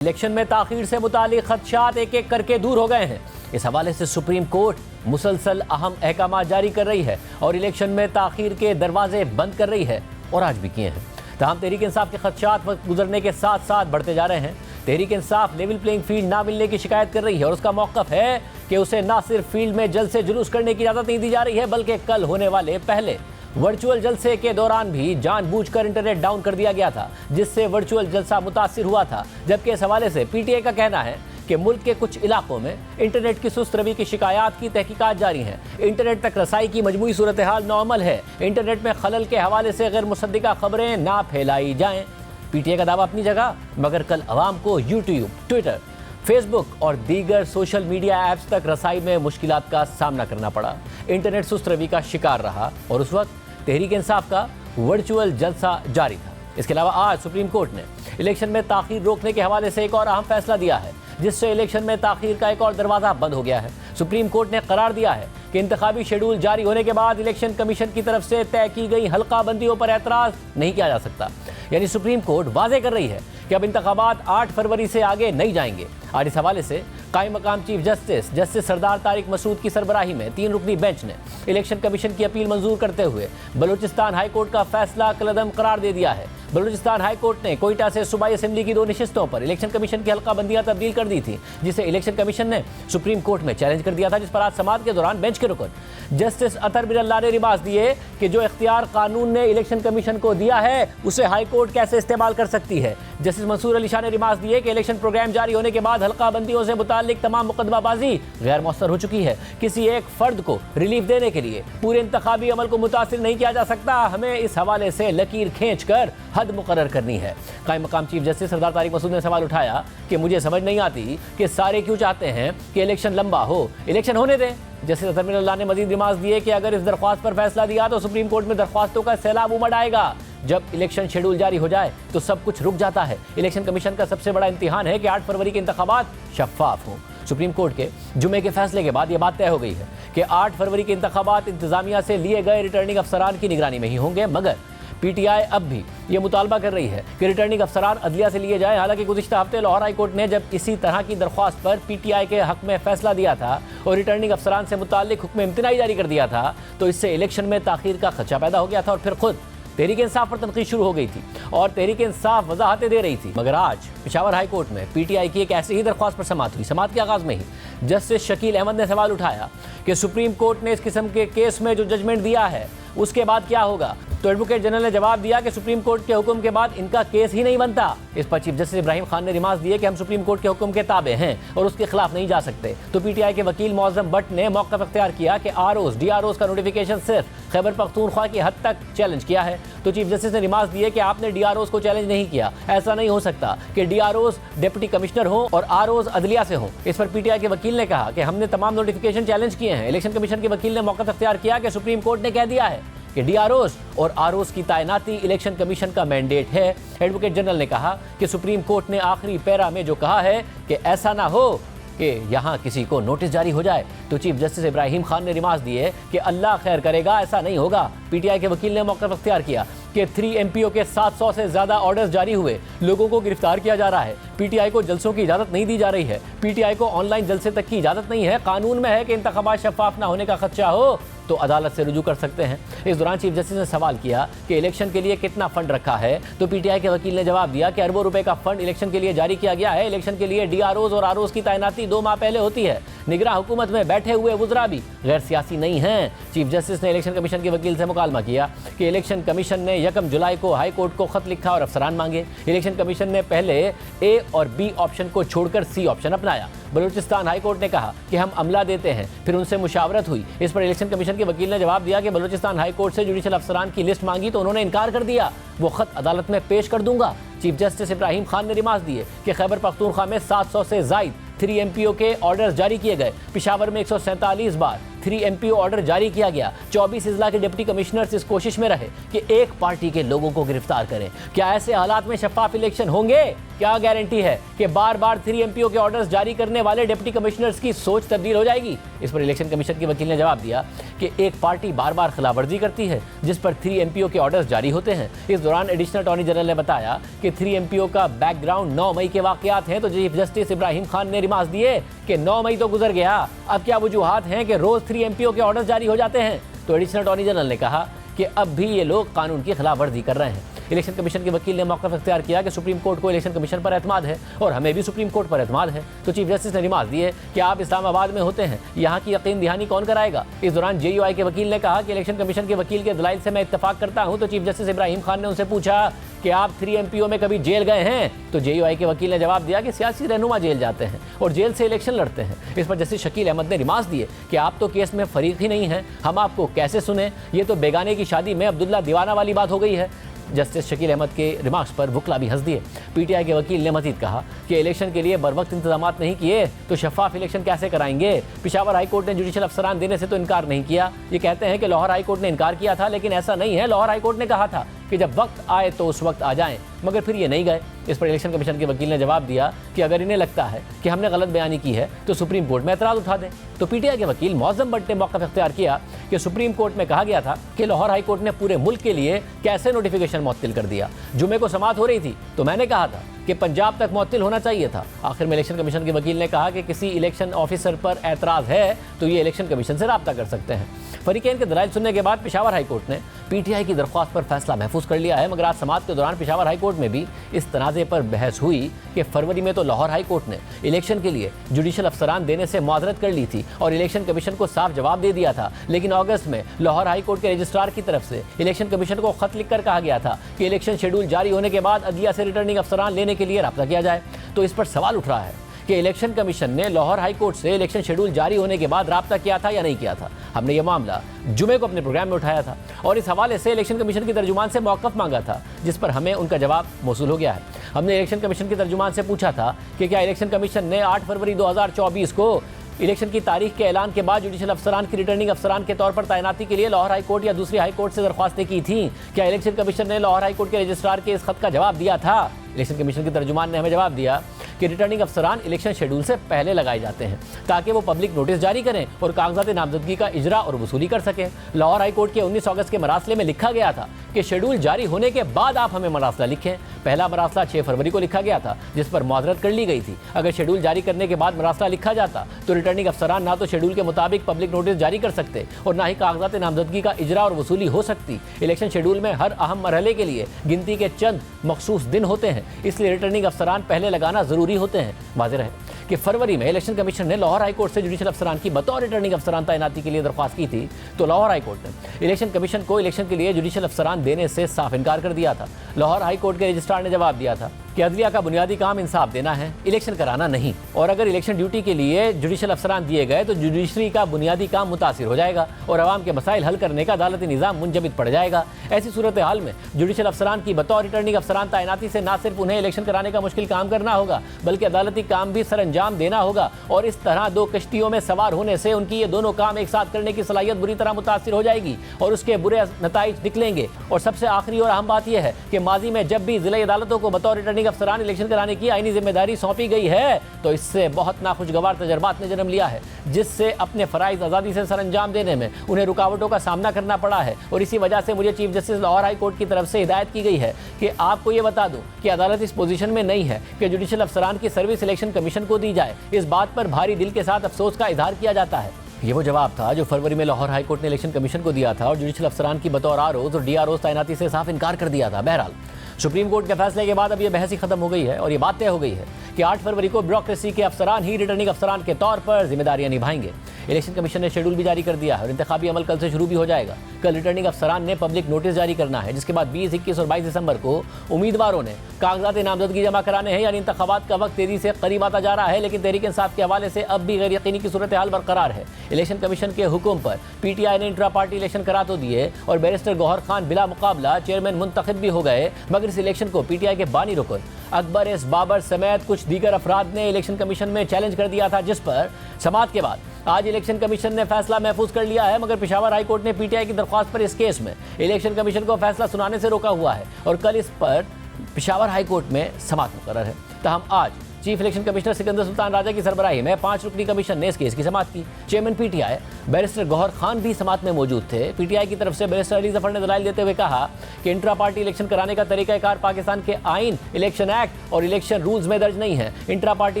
Election में ताखीर से मुतालिक खदशात एक एक करके दूर हो गए हैं। इस हवाले से सुप्रीम कोर्ट मुसलसल अहम अहकाम जारी कर रही है और इलेक्शन में ताखीर के दरवाजे बंद कर रही है और आज भी किए हैं। तमाम तहरीक इंसाफ के खदशात वक्त गुजरने के साथ साथ बढ़ते जा रहे हैं। Tehreek Insaf level playing field ना मिलने की शिकायत कर रही है और उसका मौक़िफ़ है कि उसे ना सिर्फ फील्ड में जल्द से जुलूस करने की इजाज़त नहीं दी जा रही है, बल्कि कल होने वाले पहले वर्चुअल जलसे के दौरान भी जानबूझकर इंटरनेट डाउन कर दिया गया था, जिससे वर्चुअल जलसा मुतासिर हुआ था। जबकि इस हवाले से पीटीआई का कहना है कि मुल्क के कुछ इलाकों में इंटरनेट की सुस्त रवी की शिकायत की तहकीकात जारी हैं। इंटरनेट तक रसाई की मजमूई सूरत हाल नॉर्मल है। इंटरनेट में खलल के हवाले से गैर मुसद्दिका खबरें ना फैलाई जाएं। पीटीआई का दावा अपनी जगह, मगर कल अवाम को यूट्यूब, ट्विटर, फेसबुक और दीगर सोशल मीडिया ऐप्स तक रसाई में मुश्किलात का सामना करना पड़ा। इंटरनेट सुस्त रवी का शिकार रहा और उस वक्त तहरीक इंसाफ का वर्चुअल जलसा जारी था। इसके अलावा आज सुप्रीम कोर्ट ने इलेक्शन में ताखीर रोकने के हवाले से एक और अहम फैसला दिया है, जिससे इलेक्शन में ताखीर का एक और दरवाज़ा बंद हो गया है। सुप्रीम कोर्ट ने करार दिया है कि इंतखाबी शेड्यूल जारी होने के बाद इलेक्शन कमीशन की तरफ से तय की गई हल्का बंदियों पर एतराज़ नहीं किया जा सकता। यानी सुप्रीम कोर्ट वाज़ेह कर रही है कि अब इंतखाबात 8 फरवरी से आगे नहीं जाएंगे। और इस हवाले से कायम मकाम चीफ जस्टिस सरदार तारिक मसूद की सरबराही में 3 रुकनी बेंच ने इलेक्शन कमीशन की अपील मंजूर करते हुए बलूचिस्तान हाई कोर्ट का फैसला कलअदम करार दे दिया है। बलूचिस्तान हाई कोर्ट ने कोयटा से सूबाई असेंबली की 2 नशिस्तों पर इलेक्शन कमीशन की हल्का बंदियां तब्दील कर दी थी, जिसे इलेक्शन कमीशन ने सुप्रीम कोर्ट में चैलेंज कर दिया था, जिस पर आज समाअत के दौरान बेंच के रुकन जस्टिस अतर बिन अल्लाह ने रिबास दिए कि जो इख्तियार कानून ने इलेक्शन कमीशन को दिया है उसे हाई कोर्ट कैसे इस्तेमाल कर सकती है। जस्टिस मंसूर अली शाह ने रिमार्क दिए कि इलेक्शन प्रोग्राम जारी होने के बाद हल्का बंदियों से मुताल्लिक तमाम मुकदमाबाजी गैर मौसर हो चुकी है। किसी एक फर्द को रिलीफ देने के लिए पूरे इंतखाबी अमल को मुतासिर नहीं किया जा सकता। हमें इस हवाले से लकीर खींच कर हद मुकर्रर करनी है। कायम मकाम चीफ जस्टिस सरदार तारिक मसूद ने सवाल उठाया कि मुझे समझ नहीं आती कि सारे क्यों चाहते हैं कि इलेक्शन लंबा हो, इलेक्शन होने दें। जस्टिस अतर बिन अल्लाह ने मजीद रिमार्क दिए कि अगर इस दरख्वास्त पर फैसला दिया तो सुप्रीम कोर्ट में दरख्वास्तों का सैलाब उमड़ आएगा। जब इलेक्शन शेड्यूल जारी हो जाए तो सब कुछ रुक जाता है। इलेक्शन कमीशन का सबसे बड़ा इम्तिहान है कि 8 फरवरी के इंतखाबात शफाफ हों। सुप्रीम कोर्ट के जुमे के फैसले के बाद यह बात तय हो गई है कि 8 फरवरी के इंतखाबात इंतजामिया से लिए गए रिटर्निंग अफसरान की निगरानी में ही होंगे, मगर पीटीआई अब भी ये मुतालबा कर रही है कि रिटर्निंग अफसरान अदलिया से लिए जाए। हालांकि गुज़िश्ता हफ्ते लाहौर हाई कोर्ट ने जब इसी तरह की दरख्वास्त पर पीटीआई के हक में फैसला दिया था और रिटर्निंग अफसरान से मुताल्लिक हुक्म इम्तिनाई जारी कर दिया था, तो इससे इलेक्शन में ताखीर का खदशा पैदा हो गया था और फिर खुद तहरीक इंसाफ पर तनकीद शुरू हो गई थी और तहरीक इंसाफ वजाहतें दे रही थी। मगर आज पेशावर हाई कोर्ट में पीटीआई की एक ऐसी ही दरख्वास्त पर समाअत हुई। समाअत के आगाज़ में ही जस्टिस शकील अहमद ने सवाल उठाया कि सुप्रीम कोर्ट ने इस किस्म के केस में जो जजमेंट दिया है उसके बाद क्या होगा। तो एडवोकेट जनरल ने जवाब दिया कि सुप्रीम कोर्ट के हुक्म के बाद इनका केस ही नहीं बनता। इस पर चीफ जस्टिस इब्राहिम खान ने रिमार्क दिए कि हम सुप्रीम कोर्ट के हुक्म के ताबे हैं और उसके खिलाफ नहीं जा सकते। तो पीटीआई के वकील मौज़म भट्ट ने मौक़िफ़ अख्तियार किया कि आरओज़ डीआरओज़ का नोटिफिकेशन सिर्फ खैबर पख्तूनख्वा की हद तक चैलेंज किया है। तो चीफ जस्टिस ने रिमार्क दिए कि आपने डीआरओज़ को चैलेंज नहीं किया। ऐसा नहीं हो सकता कि डीआरओज़ डिप्टी कमिश्नर हों और आरओज़ अदलिया से हों। इस पर पीटीआई के वकील ने कहा कि हमने तमाम नोटिफिकेशन चैलेंज किए हैं। इलेक्शन कमीशन के वकील ने मौक़िफ़ अख्तियार किया कि सुप्रीम कोर्ट ने कह दिया है कि डीआरओज़ और आरओज़ की तैनाती इलेक्शन कमीशन का मैंडेट है। एडवोकेट जनरल ने कहा कि सुप्रीम कोर्ट ने आखिरी पैरा में जो कहा है कि ऐसा ना हो कि यहाँ किसी को नोटिस जारी हो जाए। तो चीफ जस्टिस इब्राहिम खान ने रिमार्क दिए कि अल्लाह खैर करेगा, ऐसा नहीं होगा। पीटीआई के वकील ने मौक़िफ़ अख्तियार किया कि 3 MPO के 700 से ज़्यादा ऑर्डर्स जारी हुए, लोगों को गिरफ्तार किया जा रहा है। पीटीआई को जलसों की इजाज़त नहीं दी जा रही है। पीटीआई को ऑनलाइन जलसे तक की इजाज़त नहीं है। कानून में है कि इंतखाबात शफाफ ना होने का खदशा हो तो अदालत से रुजू कर सकते हैं। इस दौरान चीफ जस्टिस ने सवाल किया कि इलेक्शन के लिए कितना फंड रखा है। तो पीटीआई के वकील ने जवाब दिया कि अरबों रुपए का फंड इलेक्शन के लिए जारी किया गया है। इलेक्शन के लिए डीआरओज़ और आरओज़ की तैनाती 2 माह पहले होती है। निगरान हुकूमत में बैठे हुए वज़रा भी गैर सियासी नहीं हैं। चीफ जस्टिस ने इलेक्शन कमीशन के वकील से मुकालमा किया कि इलेक्शन कमीशन ने 1 जुलाई को हाई कोर्ट को खत लिखा और अफसरान मांगे। इलेक्शन कमीशन ने पहले ए और बी ऑप्शन को छोड़कर सी ऑप्शन अपनाया। बलूचिस्तान हाई कोर्ट ने कहा कि हम अमला देते हैं, फिर उनसे मुशावरत हुई। इस पर इलेक्शन कमीशन के वकील ने जवाब दिया कि बलूचिस्तान हाई कोर्ट से जुडिशल अफसरान की लिस्ट मांगी तो उन्होंने इनकार कर दिया। वो खत अदालत में पेश कर दूंगा। चीफ जस्टिस इब्राहिम खान ने रिमार्क दिए कि खैबर पख्तूनख्वा में 700 से ज़ायद 3 MPO के ऑर्डर्स जारी किए गए। पेशावर में 147 बार 3 MPO ऑर्डर जारी किया गया। 24 इजला के डिप्टी कमिश्नर्स इस कोशिश में रहे कि एक पार्टी के लोगों को गिरफ्तार करें। क्या ऐसे हालात में शफाफ इलेक्शन होंगे? क्या गारंटी है कि बार बार 3 MPO के ऑर्डर्स जारी करने वाले डिप्टी कमिश्नर्स की सोच तब्दील हो जाएगी? इस पर इलेक्शन कमीशन के वकील ने जवाब दिया कि एक पार्टी बार बार खिलाफवर्जी करती है जिस पर 3 MPO के ऑर्डर्स जारी होते हैं। इस दौरान एडिशनल अटॉर्नी जनरल ने बताया कि 3 MPO का बैकग्राउंड 9 मई के वाकयात हैं, तो चीफ जस्टिस इब्राहिम खान ने रिमार्क्स दिए कि 9 मई तो गुजर गया, अब क्या वजूहात हैं कि रोज 3 MPO के ऑर्डर्स जारी हो जाते हैं? तो एडिशनल अटॉर्नी जनरल ने कहा कि अब भी ये लोग कानून की खिलाफवर्जी कर रहे हैं। इलेक्शन कमीशन के वकील ने मौक़िफ़ इख्तियार किया कि सुप्रीम कोर्ट को इलेक्शन कमीशन पर एतमाद है और हमें भी सुप्रीम कोर्ट पर एतमाद है। तो चीफ जस्टिस ने रिमार्क दिए कि आप इस्लामाबाद में होते हैं, यहाँ की यकीन दहानी कौन कराएगा? इस दौरान JUI के वकील ने कहा कि इलेक्शन कमीशन के वकील के दलाइल से मैं इत्तफाक करता हूँ। तो चीफ जस्टिस इब्राहिम खान ने उनसे पूछा कि आप 3 MPO में कभी जेल गए हैं? तो JUI के वकील ने जवाब दिया कि सियासी रहनुमा जेल जाते हैं और जेल से इलेक्शन लड़ते हैं। इस पर जस्टिस शकील अहमद ने रिमार्क दिए कि आप तो केस में फरीक ही नहीं हैं, हम आपको कैसे सुने? ये तो बेगाने की शादी में अब्दुल्ला दीवाना वाली बात हो गई है। जस्टिस शकील अहमद के रिमार्क्स पर वुकला भी हंस दिए। PTI के वकील ने मजीद कहा कि इलेक्शन के लिए बरवक्त इंतजाम नहीं किए तो शफाफ इलेक्शन कैसे कराएंगे? पेशावर हाई कोर्ट ने जुडिशल अफसरान देने से तो इनकार नहीं किया। ये कहते हैं कि लाहौर हाई कोर्ट ने इनकार किया था, लेकिन ऐसा नहीं है। लाहौर हाई कोर्ट ने कहा था कि जब वक्त आए तो उस वक्त आ जाएं, मगर फिर ये नहीं गए। इस पर इलेक्शन कमीशन के वकील ने जवाब दिया कि अगर इन्हें लगता है कि हमने गलत बयानी की है तो सुप्रीम कोर्ट में एतराज़ उठा दें। तो PTI के वकील मौज़म भट्ट ने मौक़िफ़ इख्तियार किया कि सुप्रीम कोर्ट में कहा गया था कि लाहौर हाई कोर्ट ने पूरे मुल्क के लिए कैसे नोटिफिकेशन मुअत्तिल कर दिया। जुमे को समाअत हो रही थी तो मैंने कहा था कि पंजाब तक मुअत्तिल होना चाहिए था। आखिर में इलेक्शन कमीशन के वकील ने कहा कि किसी इलेक्शन ऑफिसर पर एतराज़ है तो ये इलेक्शन कमीशन से रब्ता कर सकते हैं। फरीकैन के दलाइल सुनने के बाद पेशावर हाई कोर्ट ने PTI की दरख्वास्त पर फैसला महफूज कर लिया है। मगर आज समाअत के दौरान पेशावर हाई कोर्ट में भी इस तनाज़े पर बहस हुई कि फरवरी में तो लाहौर हाई कोर्ट ने इलेक्शन के लिए जुडिशल अफसरान देने से मुआज़रत कर ली थी और इलेक्शन कमीशन को साफ जवाब दे दिया था, लेकिन अगस्त में लाहौर हाई कोर्ट के रजिस्ट्रार की तरफ से इलेक्शन कमीशन को खत लिखकर कहा गया था कि इलेक्शन शेड्यूल जारी होने के बाद अदलिया से रिटर्निंग अफसरान लेने के लिए रब्ता किया जाए। तो इस पर सवाल उठ रहा है कि इलेक्शन कमीशन ने लाहौर हाई कोर्ट से इलेक्शन शेड्यूल जारी होने के बाद रब्ता किया था या नहीं किया था। हमने ये मामला जुमे को अपने प्रोग्राम में उठाया था और इस हवाले से इलेक्शन कमीशन की तर्जुमान से मौक़िफ़ मांगा था, जिस पर हमें उनका जवाब मौसूल हो गया है। हमने इलेक्शन कमीशन की तर्जुमान से पूछा था कि क्या इलेक्शन कमीशन ने 8 फरवरी 2024 को इलेक्शन की तारीख के ऐलान के बाद जुडिशल अफसरान की रिटर्निंग अफसरान के तौर पर तैनाती के लिए लाहौर हाई कोर्ट या दूसरी हाई कोर्ट से दरख्वास्तें की थी? क्या इलेक्शन कमीशन ने लाहौर हाई कोर्ट के रजिस्ट्रार के इस खत का जवाब दिया था? इलेक्शन कमीशन की तर्जुमान ने हमें जवाब दिया कि रिटर्निंग अफसरान इलेक्शन शेड्यूल से पहले लगाए जाते हैं ताकि वो पब्लिक नोटिस जारी करें और कागजात नामजदगी का इजरा और वसूली कर सकें। लाहौर हाई कोर्ट के 19 अगस्त के मरासले में लिखा गया था कि शेड्यूल जारी होने के बाद आप हमें मरासला लिखें। पहला मरासला 6 फरवरी को लिखा गया था जिस पर मुआज़रत कर ली गई थी। अगर शेड्यूल जारी करने के बाद मरासला लिखा जाता तो रिटर्निंग अफसरान ना तो शेड्यूल के मुताबिक पब्लिक नोटिस जारी कर सकते और ना ही कागजात नामजदगी का इजरा और वसूली हो सकती। इलेक्शन शेड्यूल में हर अहम मरहले के लिए गिनती के चंद मखसूस दिन होते हैं, इसलिए रिटर्निंग अफसरान पहले लगाना ज़रूरी होते हैं। वाज़ेह रहे कि फरवरी में इलेक्शन कमीशन ने लाहौर हाई कोर्ट से जुडिशल अफसरान की बतौर रिटर्निंग अफसरान तैनाती के लिए दरख्वास्त की थी तो लाहौर हाई कोर्ट ने इलेक्शन कमीशन को इलेक्शन के लिए जुडिशल अफसरान देने से साफ इनकार कर दिया था। लाहौर हाई कोर्ट के रजिस्ट्रार ने जवाब दिया था कि अदलिया का बुनियादी काम इंसाफ देना है, इलेक्शन कराना नहीं, और अगर इलेक्शन ड्यूटी के लिए जुडिशल अफसरान दिए गए तो जुडिशरी का बुनियादी काम मुतासिर हो जाएगा और अवाम के मसाइल हल करने का अदालती निज़ाम मुंजमद पड़ जाएगा। ऐसी सूरत हाल में जुडिशल अफसरान की बतौर रिटर्निंग अफसरान तैनाती से न सिर्फ उन्हें इलेक्शन कराने का मुश्किल काम करना होगा बल्कि अदालती काम भी सर अंजाम देना होगा और इस तरह 2 कश्तियों में सवार होने से उनकी ये दोनों काम एक साथ करने की सलाहियत बुरी तरह मुतासिर हो जाएगी और उसके बुरे नताइज निकलेंगे। और सबसे आखिरी और अहम बात यह है कि माजी में जब भी जिला अदालतों को बतौर रिटर्निंग अफसरान इलेक्शन कराने की आईनी जिम्मेदारी सौंपी गई है तो इससे बहुत नाखुशगवार तजर्बात ने जन्म लिया है, जिससे अपने फ़राइज़ आज़ादी से सर अंजाम देने में उन्हें रुकावटों का सामना करना पड़ा है। और इसी वजह से मुझे chief justice Lahore high court की तरफ से हिदायत की गई है कि आपको ये बता दूं कि अदालत इस पोजीशन में नहीं है कि जुडिशल अफसरान की सर्विस इलेक्शन कमीशन को दी जाए। इस बात पर भारी दिल के साथ अफसोस का इजहार किया जाता है। ये वो जवाब था जो फरवरी में लाहौर हाई कोर्ट ने इलेक्शन कमीशन को दिया था और जुडिशल अफसरान की बतौर आरओज़ और DROज़ तैनाती से साफ इनकार कर दिया था। बहरहाल सुप्रीम कोर्ट के फैसले के बाद अब यह बहस ही खत्म हो गई है और ये बात तय हो गई है कि 8 फरवरी को ब्यूरोक्रेसी के अफसरान ही रिटर्निंग अफसरान के तौर पर जिम्मेदारियां निभाएंगे। इलेक्शन कमीशन ने शेड्यूल भी जारी कर दिया है और इंतखाबी अमल कल से शुरू भी हो जाएगा। कल रिटर्निंग अफसरान ने पब्लिक नोटिस जारी करना है, जिसके बाद 20, 21 और 22 दिसंबर को उम्मीदवारों ने कागजात नामजदगी जमा कराने हैं। यानी इंतखाबात का वक्त तेजी से करीब आता जा रहा है, लेकिन तहरीक इंसाफ के हवाले से अब भी गैर यकीनी की सूरत हाल बरकरार है। इलेक्शन कमीशन के हुक्म पर PTI ने इंट्रा पार्टी इलेक्शन करा तो दिए और बैरिस्टर गौहर खान बिला मुकाबला चेयरमैन मुंतखब भी हो गए, मगर इस इलेक्शन को PTI के बानी रुकन अकबर एस बाबर समेत कुछ दीगर अफराद ने इलेक्शन कमीशन में चैलेंज कर दिया था, जिस पर समाअत के बाद आज इलेक्शन कमीशन ने फैसला महफूज कर लिया है, मगर पेशावर हाई कोर्ट ने पीटीआई की दरख्वास्त पर इस केस में इलेक्शन कमीशन को फैसला सुनाने से रोका हुआ है और कल इस पर पेशावर हाई कोर्ट में समाअत मुकर्रर है। तहम आज chief election commissioner Sikandar Sultan Raja की सरबराही में 5 रुकनी कमीशन ने इस केस की समाअत की। चेयरमैन पीटीआई बैरिस्टर गौहर खान भी समाअत में मौजूद थे। पीटीआई की तरफ से बैरिस्टर अली जफर ने दलाइल देते हुए कहा कि इंट्रा पार्टी इलेक्शन कराने का तरीकाकार पाकिस्तान के आइन, इलेक्शन एक्ट और इलेक्शन रूल्स में दर्ज नहीं है। इंट्रा पार्टी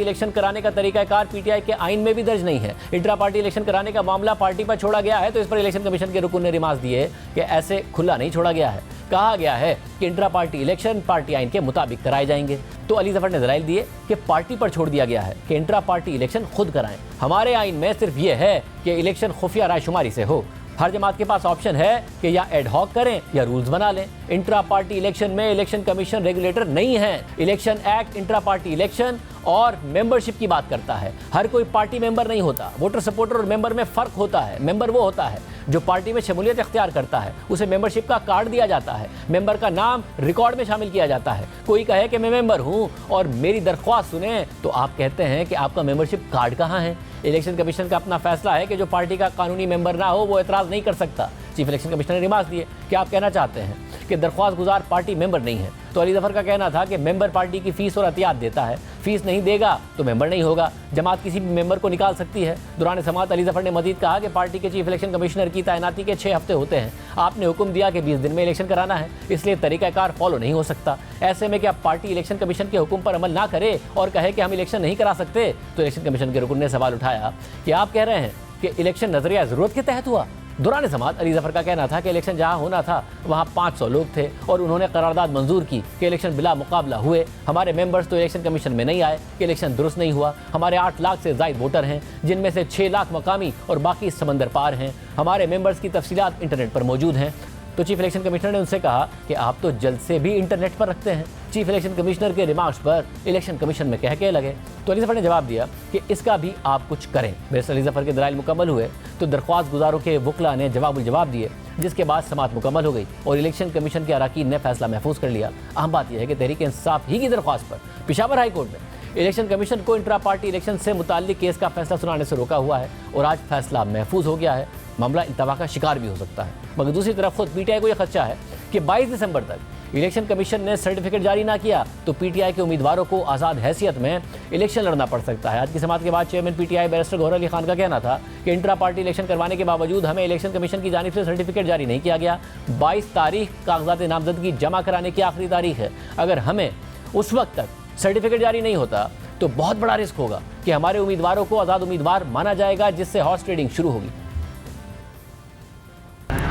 इलेक्शन कराने का तरीकाकार पीटीआई के आइन में भी दर्ज नहीं है। इंट्रा पार्टी इलेक्शन कराने का मामला पार्टी पर छोड़ा गया है तो इस पर इलेक्शन कमीशन के रुकन ने रिमार्क दिए कि ऐसे खुला नहीं छोड़ा गया है। कहा गया है कि इंट्रा पार्टी इलेक्शन पार्टी आइन के मुताबिक कराए जाएंगे। तो अली जफर ने दलाइल दिए कि पार्टी पर छोड़ दिया गया है कि इंट्रा पार्टी इलेक्शन खुद कराएं। हमारे आइन में सिर्फ ये है कि इलेक्शन खुफिया रायशुमारी से हो। हर जमात के पास ऑप्शन है कि या एडहॉक करें या रूल्स बना लें। इंट्रा पार्टी इलेक्शन में इलेक्शन कमीशन रेगुलेटर नहीं है। Election act intra party election और मेंबरशिप की बात करता है। हर कोई पार्टी मेंबर नहीं होता। वोटर सपोर्टर और मेंबर में फ़र्क होता है। मेंबर वो होता है जो पार्टी में शमूलियत इख्तियार करता है, उसे मेंबरशिप का कार्ड दिया जाता है, मेंबर का नाम रिकॉर्ड में शामिल किया जाता है। कोई कहे कि मैं मेंबर हूं और मेरी दरख्वास्त सुने तो आप कहते हैं कि आपका मेंबरशिप कार्ड कहाँ है। इलेक्शन कमीशन का अपना फैसला है कि जो पार्टी का कानूनी मेंबर ना हो वो एतराज़ नहीं कर सकता। चीफ इलेक्शन कमिश्नर ने रिमार्क दिए कि आप कहना चाहते हैं कि दरख्वास्त गुजार पार्टी मेंबर नहीं है। तो अली जफर का कहना था कि मेंबर पार्टी की फीस और अतियात देता है, फीस नहीं देगा तो मेंबर नहीं होगा। जमात किसी भी मेंबर को निकाल सकती है। दौरान समाअत अली जफर ने मजीद कहा कि पार्टी के चीफ इलेक्शन कमिश्नर की तैनाती के 6 हफ्ते होते हैं। आपने हुक्म दिया कि 20 दिन में इलेक्शन कराना है, इसलिए तरीक़ाकार फॉलो नहीं हो सकता। ऐसे में क्या पार्टी इलेक्शन कमीशन के हुक्म पर अमल ना करे और कहे कि हम इलेक्शन नहीं करा सकते? तो इलेक्शन कमीशन के रुकन ने सवाल उठाया कि आप कह रहे हैं कि इलेक्शन नजरिया ज़रूरत के तहत हुआ। दौरान समाअत अली जफर का कहना था कि इलेक्शन जहां होना था वहां 500 लोग थे और उन्होंने करारदाद मंजूर की कि इलेक्शन बिला मुकाबला हुए। हमारे मेंबर्स तो इलेक्शन कमीशन में नहीं आए कि इलेक्शन दुरुस्त नहीं हुआ। हमारे 8 लाख से ज़ायद वोटर हैं, जिनमें से 6 लाख मकामी और बाकी समंदर पार हैं। हमारे मेंबर्स की तफसीलात इंटरनेट पर मौजूद हैं। तो चीफ इलेक्शन कमिश्नर ने उनसे कहा कि आप तो जल्द से भी इंटरनेट पर रखते हैं। चीफ इलेक्शन कमिश्नर के रिमार्क्स पर इलेक्शन कमीशन में कह के लगे। तो अली जफर ने जवाब दिया कि इसका भी आप कुछ करें। बैरिस्टर अली जफर के दलाइल मुकम्मल हुए तो दरख्वास्त गुजारों के वकला ने जवाब दिए, जिसके बाद समाअत मुकम्मल हो गई और इलेक्शन कमीशन के अराकीन ने फैसला महफूज कर लिया। अहम बात यह है कि तहरीक इंसाफ ही की दरख्वास्त पर पेशावर हाई कोर्ट में इलेक्शन कमीशन को इंट्रा पार्टी इलेक्शन से मुताल्लिक केस का फैसला सुनाने से रोका हुआ है और आज फैसला महफूज हो गया है। मामला इल्तवा का शिकार भी हो सकता है। मगर दूसरी तरफ खुद पीटीआई को यह खदशा है कि 22 दिसंबर तक इलेक्शन कमीशन ने सर्टिफिकेट जारी ना किया तो पीटीआई के उम्मीदवारों को आज़ाद हैसियत में इलेक्शन लड़ना पड़ सकता है। आज की समाअत के बाद चेयरमैन पीटीआई बैरिस्टर गौहर अली खान का कहना था कि इंट्रा पार्टी इलेक्शन करवाने के बावजूद हमें इलेक्शन कमीशन की जानिब से सर्टिफिकेट जारी नहीं किया गया। 22 तारीख कागजात नामजदगी जमा कराने की आखिरी तारीख है। अगर हमें उस वक्त तक सर्टिफिकेट जारी नहीं होता तो बहुत बड़ा रिस्क होगा कि हमारे उम्मीदवारों को आज़ाद उम्मीदवार माना जाएगा, जिससे हॉर्स ट्रेडिंग शुरू होगी।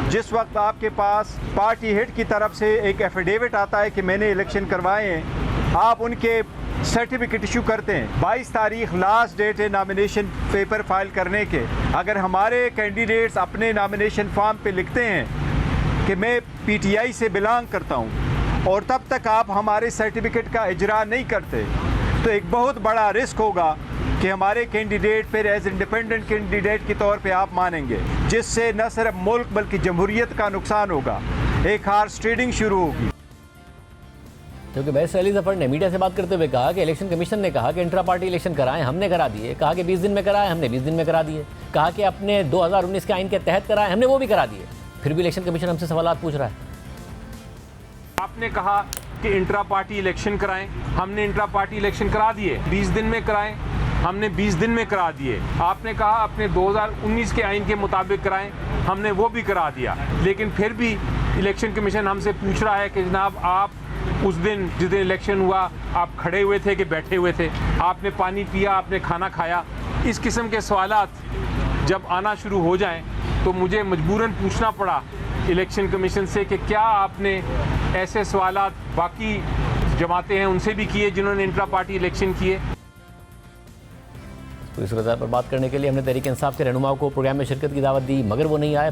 जिस वक्त आपके पास पार्टी हेड की तरफ से एक एफिडेविट आता है कि मैंने इलेक्शन करवाए हैं, आप उनके सर्टिफिकेट इशू करते हैं। 22 तारीख लास्ट डेट है नॉमिनेशन पेपर फाइल करने के। अगर हमारे कैंडिडेट्स अपने नॉमिनेशन फॉर्म पे लिखते हैं कि मैं पीटीआई से बिलोंग करता हूं और तब तक आप हमारे सर्टिफिकेट का इजरा नहीं करते, तो एक बहुत बड़ा रिस्क होगा कि हमारे कैंडिडेट फिर एज इंडिपेंडेंट कैंडिडेट के तौर पे आप मानेंगे, जिससे न सिर्फ मुल्क बल्कि जमहूरियत का नुकसान होगा। एक हॉर्स ट्रेडिंग शुरू होगी। क्योंकि बैरिस्टर अली जफर ने मीडिया से बात करते हुए कहा कि इलेक्शन कमीशन ने कहा कि इंट्रा पार्टी इलेक्शन कराएं, हमने करा दिए। कहा कि 20 दिन में कराएं, हमने 20 दिन में करा दिए। कहा कि अपने 2019 के आइन के तहत कराएं, हमने वो भी करा दिए। फिर भी इलेक्शन कमीशन हमसे सवाल पूछ रहा है। आपने कहा कि इंट्रा पार्टी इलेक्शन कराएं, हमने इंट्रा पार्टी इलेक्शन करा दिए। 20 दिन में कराएं, हमने 20 दिन में करा दिए। आपने कहा अपने 2019 के आइन के मुताबिक कराएं, हमने वो भी करा दिया। लेकिन फिर भी इलेक्शन कमीशन हमसे पूछ रहा है कि जनाब आप उस दिन जिस दिन इलेक्शन हुआ आप खड़े हुए थे कि बैठे हुए थे, आपने पानी पिया, आपने खाना खाया। इस किस्म के सवालात जब आना शुरू हो जाएं तो मुझे मजबूरन पूछना पड़ा इलेक्शन कमीशन से कि क्या आपने ऐसे सवालात बाकी जमातें हैं उनसे भी किए जिन्होंने इंट्रा पार्टी इलेक्शन किए। तो इस सूरत पर बात करने के लिए हमने तहरीक इंसाफ के रहनुमाओं को प्रोग्राम में शिरकत की दावत दी, मगर वो नहीं आए।